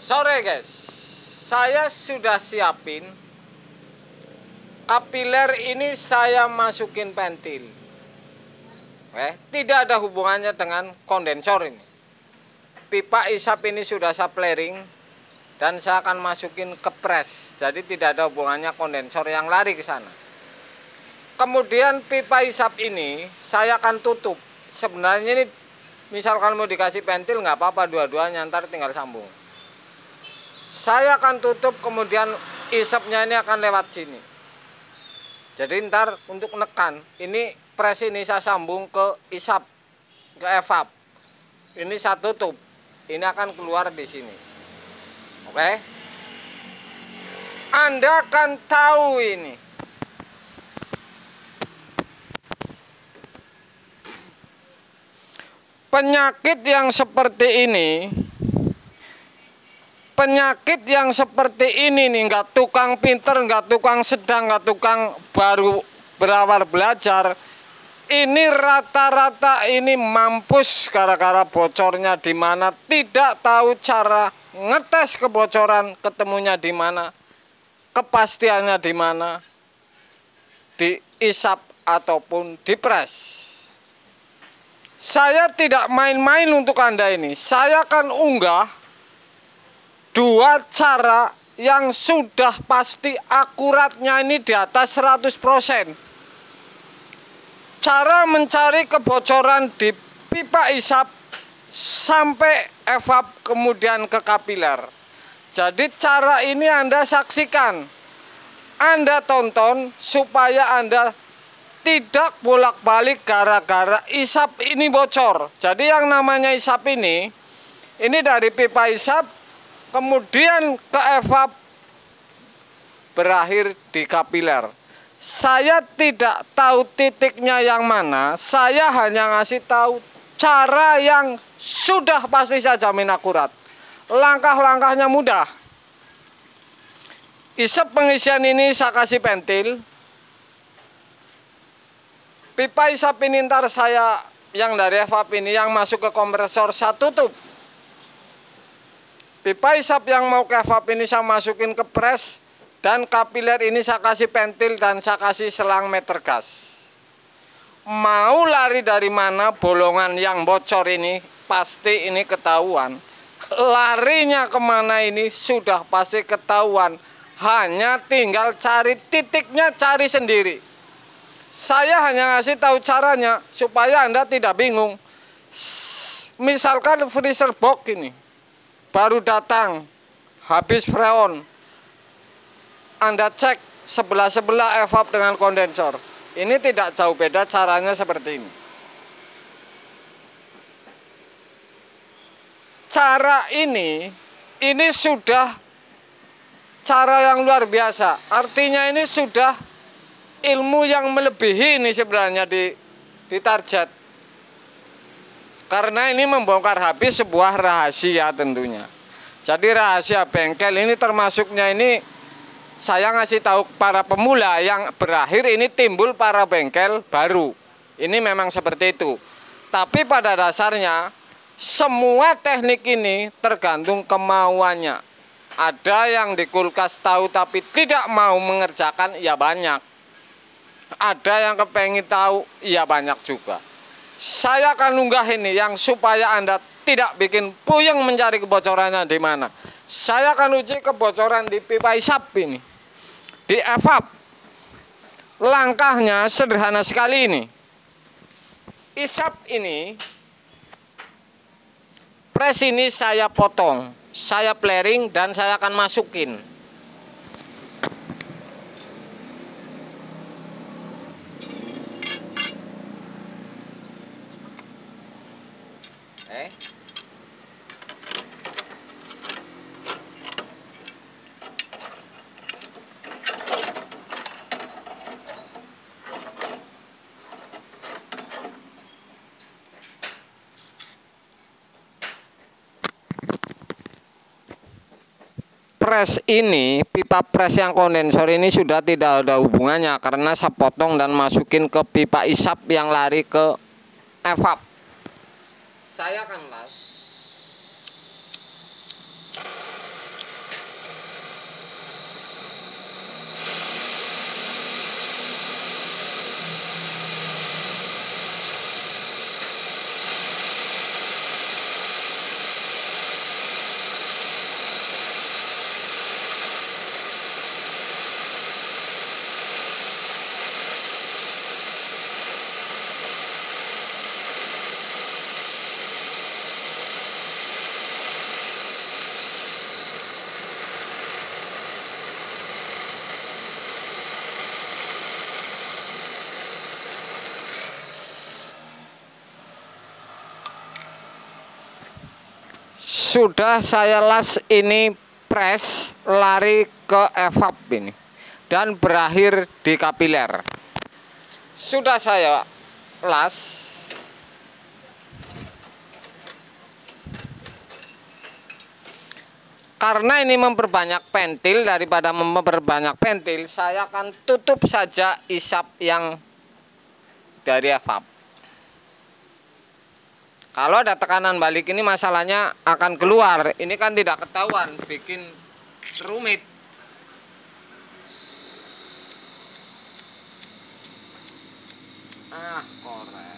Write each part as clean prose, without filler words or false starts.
Sore guys, saya sudah siapin kapiler ini, saya masukin pentil. Tidak ada hubungannya dengan kondensor ini. Pipa isap ini sudah saya flaring dan saya akan masukin ke pres. Jadi tidak ada hubungannya kondensor yang lari ke sana. Kemudian pipa isap ini saya akan tutup. Sebenarnya ini misalkan mau dikasih pentil nggak apa-apa, dua-duanya ntar tinggal sambung. Saya akan tutup, kemudian isapnya ini akan lewat sini. Jadi ntar untuk nekan, ini pres ini saya sambung ke isap, ke evap. Ini saya tutup, ini akan keluar di sini. Oke? Anda akan tahu ini. Penyakit yang seperti ini nih, nggak tukang pinter, nggak tukang sedang, nggak tukang baru berawal belajar, ini rata-rata ini mampus gara-gara bocornya di mana, tidak tahu cara ngetes kebocoran, ketemunya di mana, kepastiannya di mana, di isap ataupun di pres. Saya tidak main-main untuk Anda ini. Saya akan unggah dua cara yang sudah pasti akuratnya ini di atas 100%. Cara mencari kebocoran di pipa isap sampai evap kemudian ke kapiler. Jadi cara ini Anda saksikan, Anda tonton supaya Anda tidak bolak-balik gara-gara isap ini bocor. Jadi yang namanya isap ini dari pipa isap kemudian ke evap berakhir di kapiler. Saya tidak tahu titiknya yang mana, saya hanya ngasih tahu cara yang sudah pasti saya jamin akurat. Langkah-langkahnya mudah. Isap pengisian ini saya kasih pentil. Pipa isap ini ntar saya yang dari evap ini yang masuk ke kompresor saya tutup. Pipa isap yang mau ke evap ini saya masukin ke pres, dan kapiler ini saya kasih pentil dan saya kasih selang meter gas. Mau lari dari mana bolongan yang bocor ini pasti ini ketahuan. Larinya kemana ini sudah pasti ketahuan. Hanya tinggal cari titiknya, cari sendiri. Saya hanya ngasih tahu caranya supaya Anda tidak bingung. Misalkan freezer box ini baru datang, habis freon, Anda cek sebelah-sebelah evap dengan kondensor. Ini tidak jauh beda caranya seperti ini. Cara ini sudah cara yang luar biasa. Artinya ini sudah ilmu yang melebihi ini sebenarnya di target. Karena ini membongkar habis sebuah rahasia tentunya. Jadi rahasia bengkel ini termasuknya ini saya ngasih tahu para pemula yang berakhir ini timbul para bengkel baru. Ini memang seperti itu. Tapi pada dasarnya semua teknik ini tergantung kemauannya. Ada yang di kulkas tahu tapi tidak mau mengerjakan, ya banyak. Ada yang kepengen tahu, ya banyak juga. Saya akan unggah ini yang supaya Anda tidak bikin puyeng mencari kebocorannya di mana. Saya akan uji kebocoran di pipa isap ini, di evap. Langkahnya sederhana sekali ini. Isap ini, pres ini saya potong, saya flaring dan saya akan masukin. Pres ini, pipa pres yang kondensor ini sudah tidak ada hubungannya karena saya potong dan masukin ke pipa isap yang lari ke evap. Saya akan las. sudah saya las ini press lari ke evap ini dan berakhir di kapiler. Sudah saya las, karena ini memperbanyak pentil, daripada memperbanyak pentil saya akan tutup saja isap yang dari evap. Kalau ada tekanan balik ini masalahnya akan keluar. Ini kan tidak ketahuan, bikin rumit. Korek.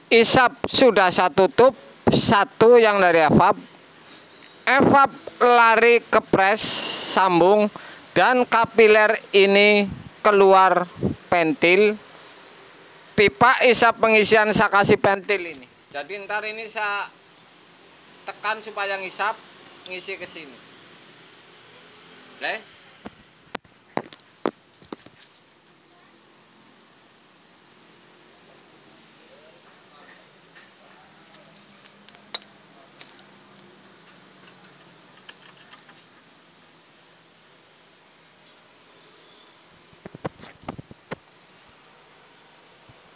Isap sudah saya tutup, satu yang dari evap lari ke press sambung, dan kapiler ini keluar pentil. Pipa isap pengisian saya kasih pentil ini. Jadi ntar ini saya tekan supaya ngisap ngisi ke sini. Oke.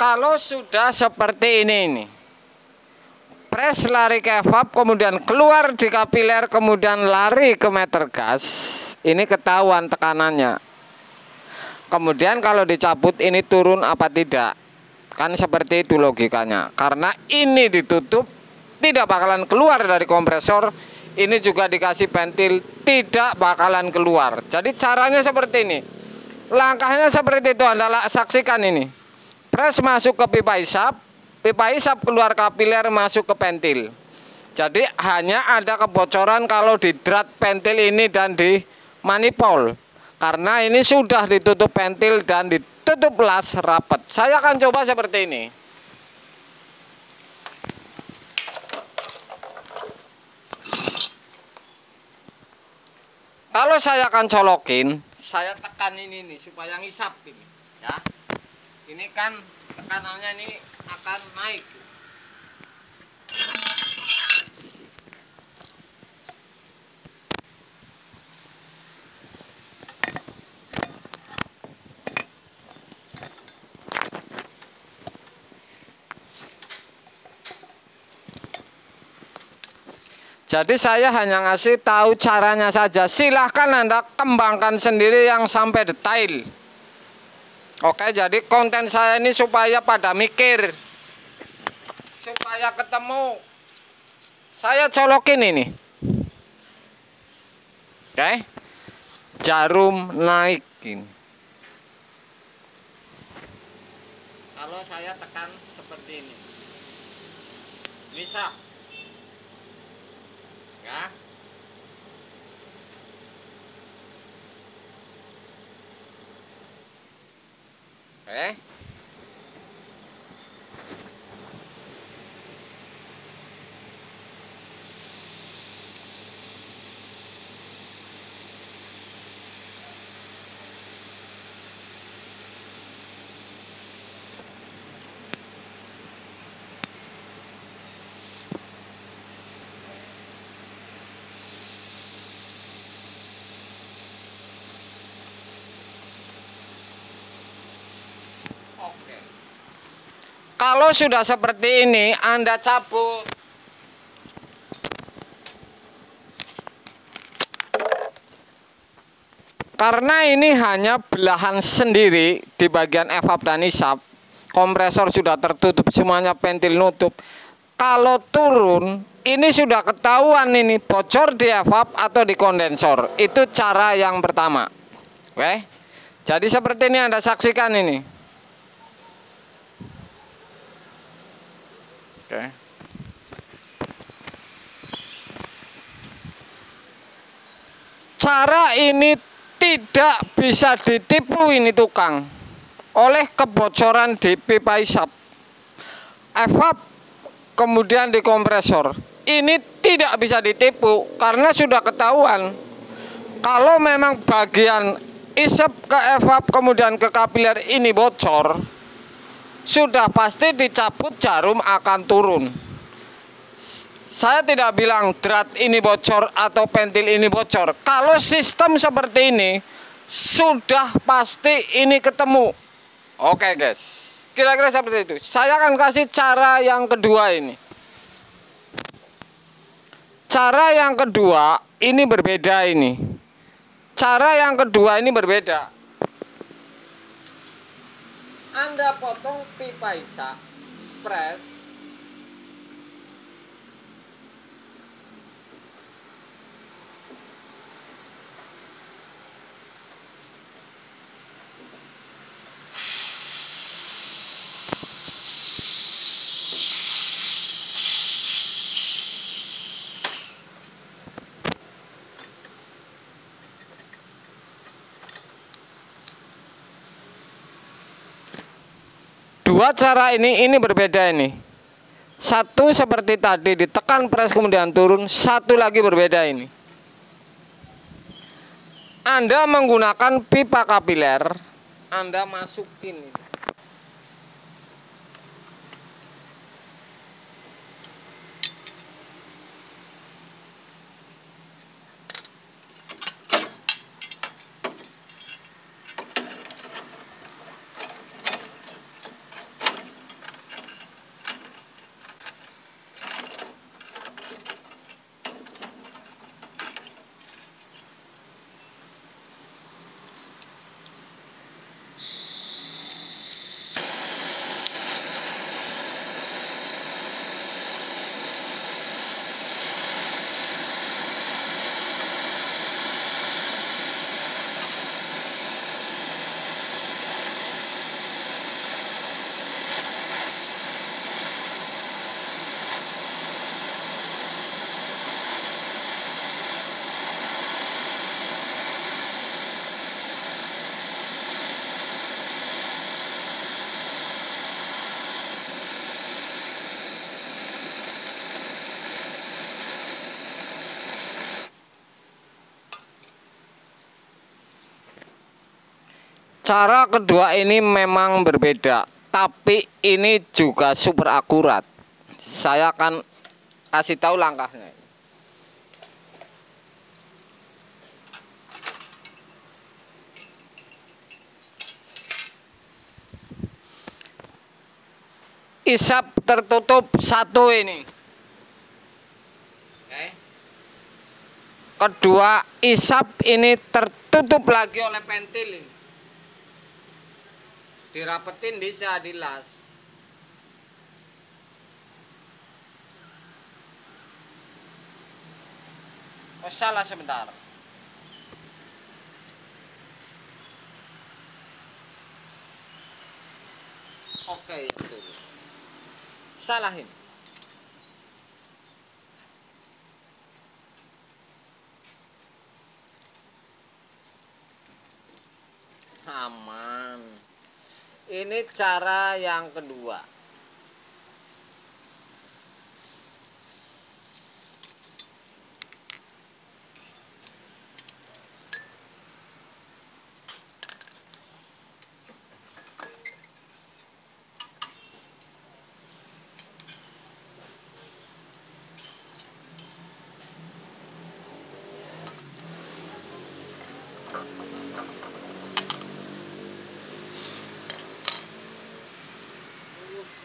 Kalau sudah seperti ini, press lari ke evap, kemudian keluar di kapiler, kemudian lari ke meter gas, ini ketahuan tekanannya. Kemudian kalau dicabut ini turun apa tidak, kan seperti itu logikanya. Karena ini ditutup, tidak bakalan keluar dari kompresor. Ini juga dikasih pentil, tidak bakalan keluar. Jadi caranya seperti ini, langkahnya seperti itu. Anda saksikan ini. Press masuk ke pipa isap keluar kapiler masuk ke pentil. Jadi hanya ada kebocoran kalau di drat pentil ini dan di manifold. Karena ini sudah ditutup pentil dan ditutup las rapat. Saya akan coba seperti ini. Kalau saya akan colokin, saya tekan ini nih supaya ngisap ini, ya. Ini kan tekanannya ini akan naik. Jadi saya hanya ngasih tahu caranya saja. Silahkan Anda kembangkan sendiri yang sampai detail. Oke, jadi konten saya ini supaya pada mikir, supaya ketemu. Saya colokin ini. Oke, jarum naikin. Kalau saya tekan seperti ini, bisa, ya. Oke. Kalau sudah seperti ini, Anda cabut. Karena ini hanya belahan sendiri di bagian evap dan isap. Kompresor sudah tertutup, semuanya pentil nutup. Kalau turun, ini sudah ketahuan ini bocor di evap atau di kondensor. Itu cara yang pertama. Oke. Jadi seperti ini Anda saksikan ini. Oke. Cara ini tidak bisa ditipu ini tukang oleh kebocoran di pipa isap, evap, kemudian di kompresor. Ini tidak bisa ditipu karena sudah ketahuan. Kalau memang bagian isap ke evap kemudian ke kapiler ini bocor, sudah pasti dicabut jarum akan turun. Saya tidak bilang drat ini bocor atau pentil ini bocor. Kalau sistem seperti ini, sudah pasti ini ketemu. Oke guys, kira-kira seperti itu. Saya akan kasih cara yang kedua ini. Cara yang kedua ini berbeda ini. Cara yang kedua ini berbeda. Anda potong pipa isap, press. Dua cara ini berbeda ini. Satu seperti tadi ditekan press kemudian turun, satu lagi berbeda ini. Anda menggunakan pipa kapiler, Anda masukin ini. Cara kedua ini memang berbeda, tapi ini juga super akurat. Saya akan kasih tahu langkahnya. Isap tertutup satu ini. Kedua, isap ini tertutup lagi oleh pentil ini. Dirapetin bisa dilas. Oh, salah sebentar. Oke, itu. Salahin. Aman. Ini cara yang kedua.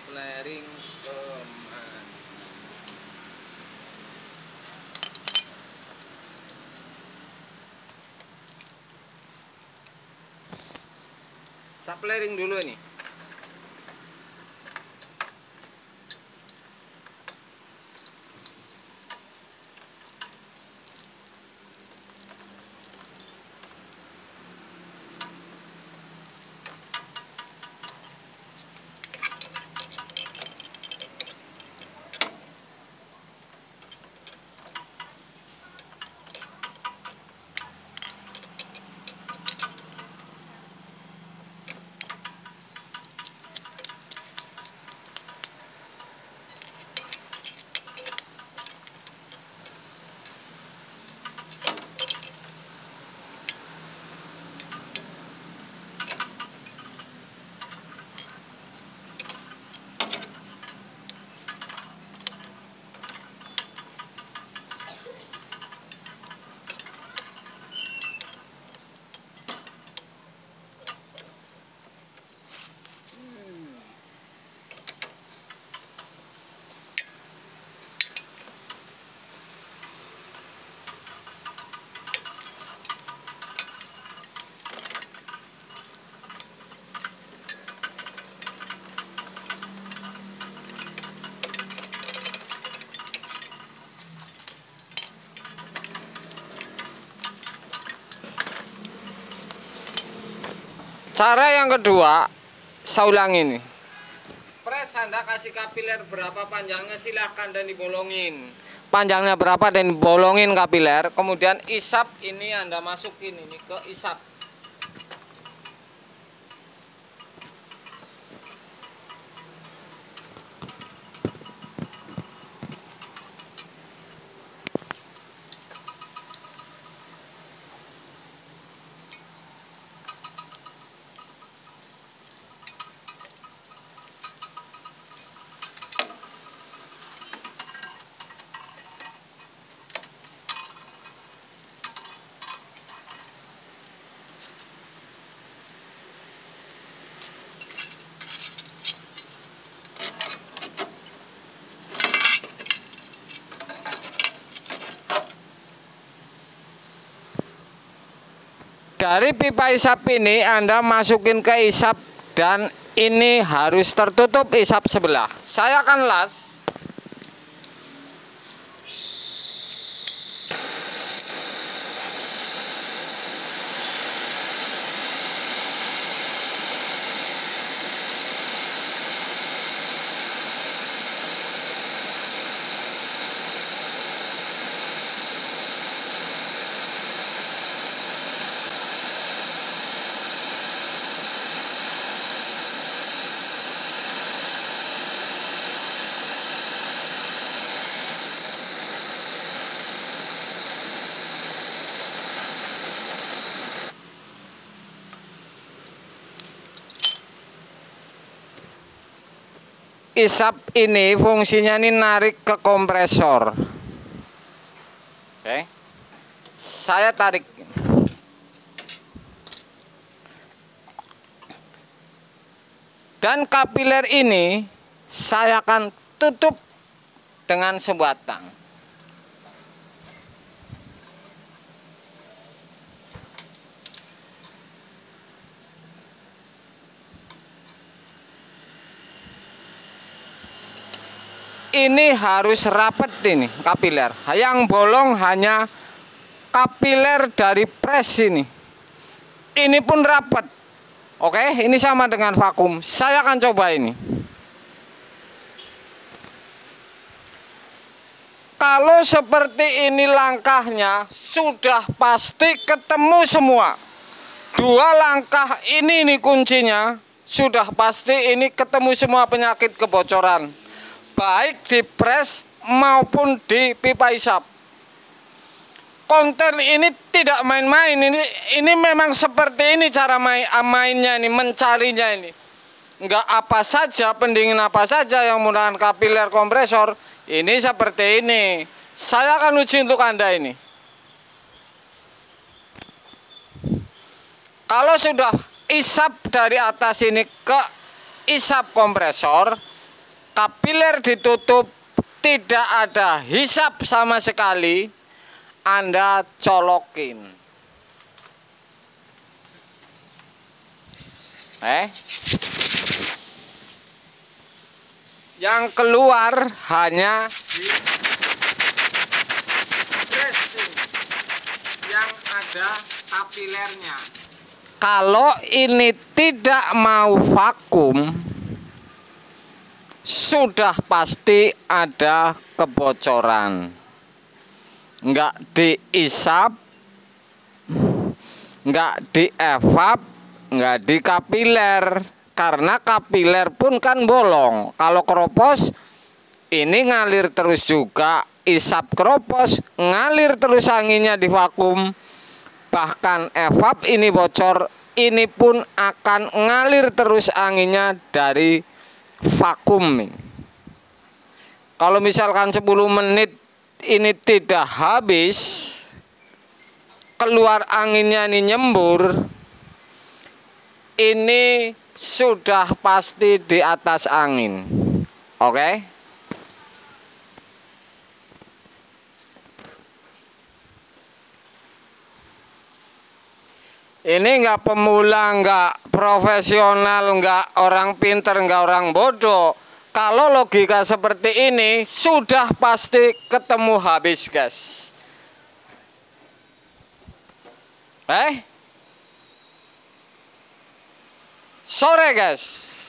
Flaring Saplering dulu ini. Cara yang kedua, saya ulangi ini. Pres Anda kasih kapiler berapa panjangnya silahkan dan dibolongin. Panjangnya berapa dan dibolongin kapiler. Kemudian isap ini Anda masukin ini ke isap. Dari pipa isap ini Anda masukin ke isap dan ini harus tertutup isap sebelah. Saya akan las. Isap ini fungsinya ini narik ke kompresor. Oke. Saya tarik. Dan kapiler ini saya akan tutup dengan sebatang. Ini harus rapat ini kapiler. Yang bolong hanya kapiler dari pres ini. Ini pun rapat. Oke, ini sama dengan vakum. Saya akan coba ini. Kalau seperti ini langkahnya sudah pasti ketemu semua. Dua langkah ini nih kuncinya. Sudah pasti ini ketemu semua penyakit kebocoran. Baik di pres maupun di pipa isap. Konten ini tidak main-main. Ini memang seperti ini cara mainnya ini, mencarinya ini. Enggak apa saja, pendingin apa saja yang menggunakan kapiler kompresor. Ini seperti ini. Saya akan uji untuk Anda ini. Kalau sudah isap dari atas ini ke isap kompresor, kapiler ditutup, tidak ada hisap sama sekali, Anda colokin. Yang keluar hanya di dressing yang ada kapilernya. Kalau ini tidak mau vakum, sudah pasti ada kebocoran. Enggak diisap, enggak dievap, enggak di kapiler. Karena kapiler pun kan bolong. Kalau keropos ini ngalir terus juga. Isap keropos ngalir terus anginnya di vakum. Bahkan evap ini bocor, ini pun akan ngalir terus anginnya dari vakum. Kalau misalkan 10 menit ini tidak habis, keluar anginnya ini nyembur, ini sudah pasti di atas angin. Oke? Ini enggak pemula, enggak profesional, enggak orang pinter, enggak orang bodoh. Kalau logika seperti ini sudah pasti ketemu habis, guys. sore guys.